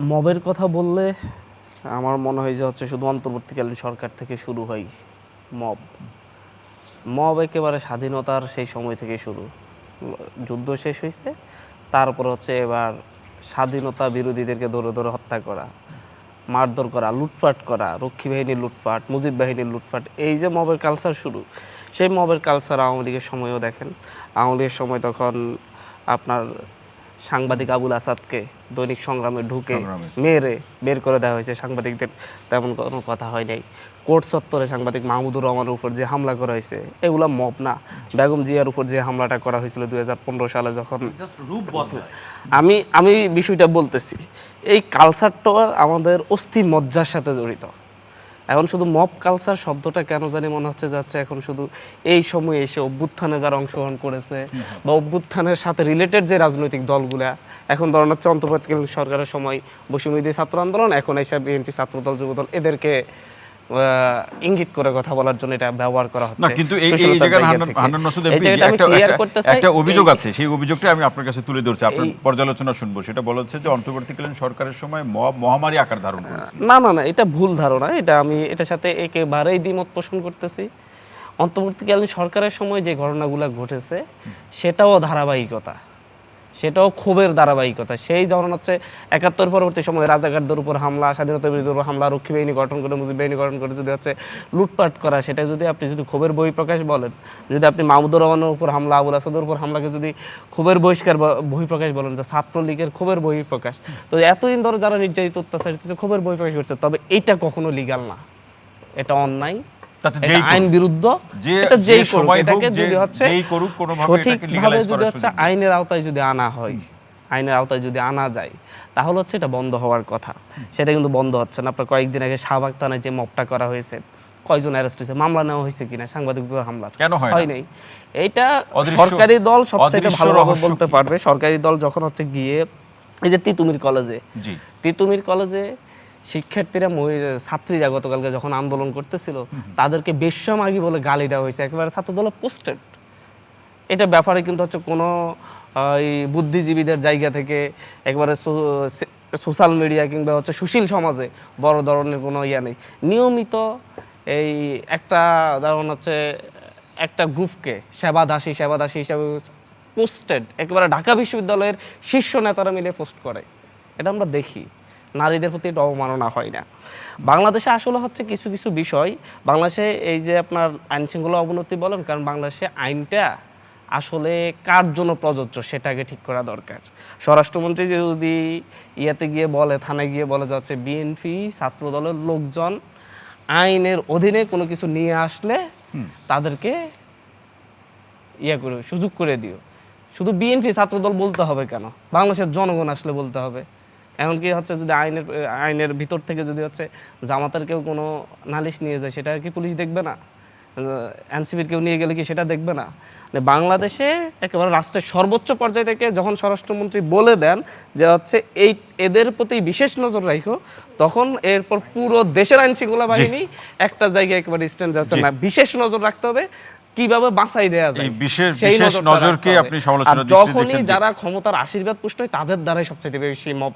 মবের কথা বললে আমার মনে হয় যে হচ্ছে শুধু অন্তর্বর্তীকালীন সরকার থেকে শুরু হয় মব। মব একেবারে স্বাধীনতার সেই সময় থেকে শুরু, যুদ্ধ শেষ হয়েছে, তারপর হচ্ছে এবার স্বাধীনতা বিরোধীদেরকে ধরে ধরে হত্যা করা, মারধর করা, লুটপাট করা, রক্ষী বাহিনীর লুটপাট, মুজিব বাহিনীর লুটপাট, এই যে মবের কালচার শুরু, সেই মবের কালচার আওয়ামী লীগের সময়ও দেখেন। আওয়ামী লীগের সময় তখন আপনার সাংবাদিক আবুল আসাদকে দৈনিক সংগ্রামে ঢুকে মেরে বের করে দেওয়া হয়েছে, সাংবাদিকদের তেমন কোনো কথা হয় নাই। কোর্ট চত্বরে সাংবাদিক মাহমুদুর রহমানের উপর যে হামলা করা হয়েছে, এগুলো মব না। বেগম জিয়ার উপর যে হামলাটা করা হয়েছিল 2015 সালে, যখন আমি বিষয়টা বলতেছি, এই কালচারটা আমাদের অস্থি মজ্জার সাথে জড়িত। এখন শুধু মব কালচার শব্দটা কেন জানি মনে হচ্ছে যাচ্ছে এখন শুধু এই সময়ে এসে অভ্যুত্থানে যারা অংশগ্রহণ করেছে বা অভ্যুত্থানের সাথে রিলেটেড যে রাজনৈতিক দলগুলা, এখন ধরুন হচ্ছে অন্তর্বর্তীকালীন সরকারের সময় বৈষম্যবিরোধী ছাত্র আন্দোলন, এখন এসে বিএনপি ছাত্রদল যুবদল, এদেরকে ইঙ্গিত করে কথা বলার জন্য এটা ব্যবহার করা হচ্ছে। না, কিন্তু এই জায়গায় হান্নান মাসুদ এমপি একটা অভিযোগ আছে, সেই অভিযোগটা আমি আপনার কাছে তুলে ধরছি, আপনার পর্যালোচনা শুনবো। সেটা বলা হচ্ছে যে অন্তর্বর্তীকালীন সরকারের সময় মব মহামারী আকার ধারণ করেছে। না, এটা ভুল ধারণা। এটা আমি এটার সাথে একেবারেই দ্বিমত পোষণ করতেছি। অন্তর্বর্তীকালীন সরকারের সময় যে ঘটনাগুলো ঘটেছে সেটাও ধারাবাহিকতা, সেটাও ক্ষোভের ধারাবাহিকতা। সেই ধরনের হচ্ছে 71 পরবর্তী সময় রাজাকারদের উপর হামলা, স্বাধীনতা বিরোধীদের উপর হামলা, রক্ষী বাহিনী গঠন করে, মুজিব বাহিনী গঠন করে যদি হচ্ছে লুটপাট করা, সেটা যদি আপনি যদি ক্ষোভের বহিঃপ্রকাশ বলেন, যদি আপনি মাহমুদুর রহমানের উপর হামলা, আবুল আসাদের উপর হামলাকে যদি ক্ষোভের বহিঃপ্রকাশ বলেন, যে ছাত্রলীগের ক্ষোভের বহিঃপ্রকাশ, তো এতদিন ধরে যারা নির্যাতিত অত্যাচারিত ক্ষোভের বহিঃপ্রকাশ করছে, তবে এটা কখনো লিগাল না, এটা অন্যায়, আইন বিরুদ্ধ। এটা যেই করুক, এটাকে যদি হচ্ছে সঠিকভাবে যদি হচ্ছে আইনের আওতায় যদি আনা হয়, আইনের আওতায় যদি আনা যায়, তাহলে হচ্ছে এটা বন্ধ হওয়ার কথা। সেটা কিন্তু বন্ধ হচ্ছে না। আপনার কয়েকদিন আগে শাহবাগ থানায় যে মবটা করা হয়েছে, কয়জন অ্যারেস্ট হয়েছে, মামলা নেওয়া হয়েছে কিনা সাংবাদিকদের হামলার? কেন হয় নাই? এইটা সরকারি দল সবচেয়ে ভালোভাবে বলতে পারবে। সরকারি দল যখন হচ্ছে গিয়ে এই যে তিতুমির কলেজে শিক্ষার্থীরা ছাত্রীরা গতকালকে যখন আন্দোলন করতেছিল, তাদেরকে বেশ্যমাগী বলে গালি দেওয়া হয়েছে, একেবারে ছাত্রদল পোস্টেড। এটা ব্যাপারে কিন্তু হচ্ছে কোনো বুদ্ধিজীবীদের জায়গা থেকে একেবারে সোশ্যাল মিডিয়া কিংবা হচ্ছে সুশীল সমাজে বড় ধরনের কোনো ইয়া নেই। নিয়মিত এই একটা ধরুন হচ্ছে একটা গ্রুপকে সেবাদাসী হিসাবে পোস্টেড, একেবারে ঢাকা বিশ্ববিদ্যালয়ের শীর্ষ নেতারা মিলে পোস্ট করে, এটা আমরা দেখি। নারীদের প্রতি এটা অবমাননা হয় না। বাংলাদেশে আসলে হচ্ছে কিছু কিছু বিষয়, বাংলাদেশে এই যে আপনার আইন শৃঙ্খলা অবনতি বলেন, কারণ বাংলাদেশে আইনটা আসলে কার জন্য প্রযোজ্য সেটাকে ঠিক করা দরকার। স্বরাষ্ট্রমন্ত্রী যদি ইয়াতে গিয়ে বলে, থানায় গিয়ে বলে যাচ্ছে বিএনপি ছাত্র দলের লোকজন আইনের অধীনে কোনো কিছু নিয়ে আসলে তাদেরকে সুযোগ করে দিও। শুধু বিএনপি ছাত্রদল বলতে হবে কেন? বাংলাদেশের জনগণ আসলে বলতে হবে। এমনকি হচ্ছে যদি আইনের ভিতর থেকে যদি হচ্ছে জামাতের কেউ কোনো নালিশ নিয়ে যায়, সেটা কি পুলিশ দেখবে না? এনসিপির কেউ নিয়ে গেলে কি সেটা দেখবে না? বাংলাদেশে একেবারে রাষ্ট্রের সর্বোচ্চ পর্যায় থেকে যখন স্বরাষ্ট্রমন্ত্রী বলে দেন যে হচ্ছে এদের প্রতি বিশেষ নজর রাখো, তখন এরপর পুরো দেশের আইন শৃঙ্খলা বাহিনী একটা জায়গায় একেবারে স্ট্যান্ড যাচ্ছে না, বিশেষ নজর রাখতে হবে কিভাবে বাঁচাই দেয়া যায়, সেই নজরকে আপনি সমালোচনা দৃষ্টিতে দেখছেন। যখনই যারা ক্ষমতার আশীর্বাদ পুষ্ট হয়, তাদের দ্বারাই সবচেয়ে বেশি মব